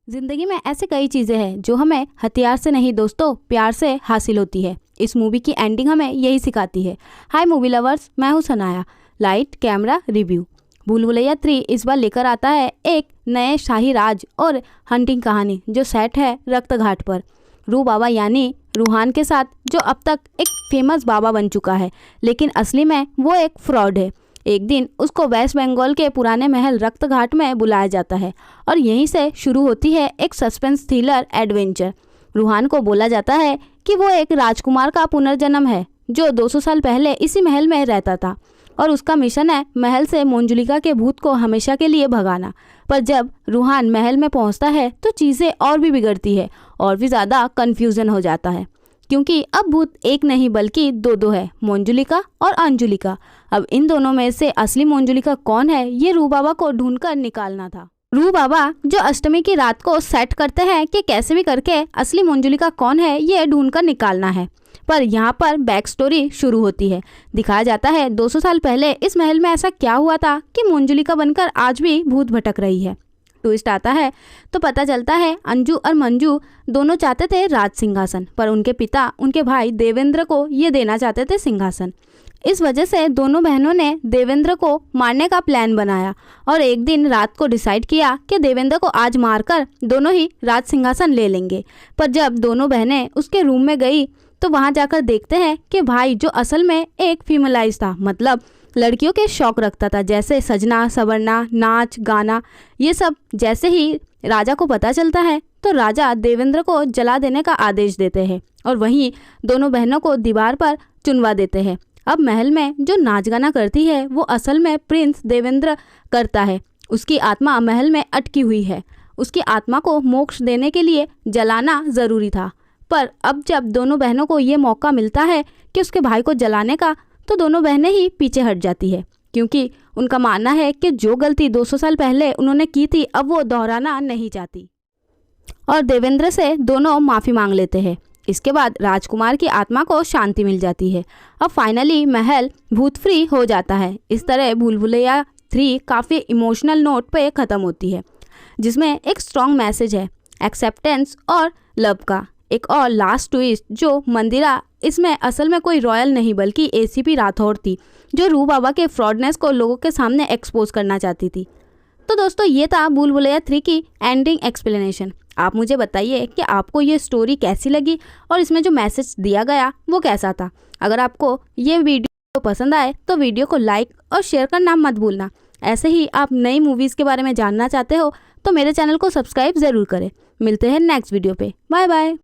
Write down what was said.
जिंदगी में ऐसे कई चीज़ें हैं जो हमें हथियार से नहीं दोस्तों प्यार से हासिल होती है। इस मूवी की एंडिंग हमें यही सिखाती है। हाय मूवी लवर्स, मैं हूँ सनाया। Light camera review. भूल भुलैया 3 इस बार लेकर आता है एक नए शाही राज और हंटिंग कहानी जो सेट है रक्त घाट पर। रू बाबा यानी रूहान के साथ, जो अब तक एक फेमस बाबा बन चुका है, लेकिन असली में वो एक फ्रॉड है। एक दिन उसको वेस्ट बंगाल के पुराने महल रक्त घाट में बुलाया जाता है और यहीं से शुरू होती है एक सस्पेंस थ्रिलर एडवेंचर। रूहान को बोला जाता है कि वो एक राजकुमार का पुनर्जन्म है जो 200 साल पहले इसी महल में रहता था और उसका मिशन है महल से मंजुलिका के भूत को हमेशा के लिए भगाना। पर जब रूहान महल में पहुंचता है तो चीज़ें और भी बिगड़ती है और भी ज़्यादा कन्फ्यूज़न हो जाता है, क्योंकि अब भूत एक नहीं बल्कि दो है, मंजुलिका और अंजुलिका। अब इन दोनों में से असली मंजुलिका कौन है, ये रू बाबा को ढूंढकर निकालना था। रू बाबा जो अष्टमी की रात को सेट करते हैं कि कैसे भी करके असली मंजुलिका कौन है ये ढूंढकर निकालना है। पर यहाँ पर बैक स्टोरी शुरू होती है। दिखाया जाता है 200 साल पहले इस महल में ऐसा क्या हुआ था कि मंजुलिका बनकर आज भी भूत भटक रही है। ट्विस्ट आता है तो पता चलता है अंजू और मंजू दोनों चाहते थे राज सिंहासन, पर उनके पिता उनके भाई देवेंद्र को ये देना चाहते थे सिंहासन। इस वजह से दोनों बहनों ने देवेंद्र को मारने का प्लान बनाया और एक दिन रात को डिसाइड किया कि देवेंद्र को आज मारकर दोनों ही राज सिंहासन ले लेंगे। पर जब दोनों बहनें उसके रूम में गई तो वहां जाकर देखते हैं कि भाई जो असल में एक फीमेलाइज था, मतलब लड़कियों के शौक रखता था, जैसे सजना संवरना, नाच गाना, ये सब। जैसे ही राजा को पता चलता है तो राजा देवेंद्र को जला देने का आदेश देते हैं और वहीं दोनों बहनों को दीवार पर चुनवा देते हैं। अब महल में जो नाच गाना करती है वो असल में प्रिंस देवेंद्र करता है। उसकी आत्मा महल में अटकी हुई है। उसकी आत्मा को मोक्ष देने के लिए जलाना ज़रूरी था। पर अब जब दोनों बहनों को ये मौका मिलता है कि उसके भाई को जलाने का, तो दोनों बहनें ही पीछे हट जाती है, क्योंकि उनका मानना है कि जो गलती 200 साल पहले उन्होंने की थी अब वो दोहराना नहीं चाहती और देवेंद्र से दोनों माफ़ी मांग लेते हैं। इसके बाद राजकुमार की आत्मा को शांति मिल जाती है। अब फाइनली महल भूत फ्री हो जाता है। इस तरह भूल भुलैया 3 काफ़ी इमोशनल नोट पे ख़त्म होती है, जिसमें एक स्ट्रॉन्ग मैसेज है एक्सेप्टेंस और लव का। एक और लास्ट ट्विस्ट जो मंदिरा, इसमें असल में कोई रॉयल नहीं बल्कि एसीपी राठौर थी, जो रू बाबा के फ्रॉडनेस को लोगों के सामने एक्सपोज करना चाहती थी। तो दोस्तों ये था भूल भुलैया 3 की एंडिंग एक्सप्लेनेशन। आप मुझे बताइए कि आपको ये स्टोरी कैसी लगी और इसमें जो मैसेज दिया गया वो कैसा था। अगर आपको ये वीडियो पसंद आए तो वीडियो को लाइक और शेयर करना मत भूलना। ऐसे ही आप नई मूवीज़ के बारे में जानना चाहते हो तो मेरे चैनल को सब्सक्राइब ज़रूर करें। मिलते हैं नेक्स्ट वीडियो पे। Bye bye.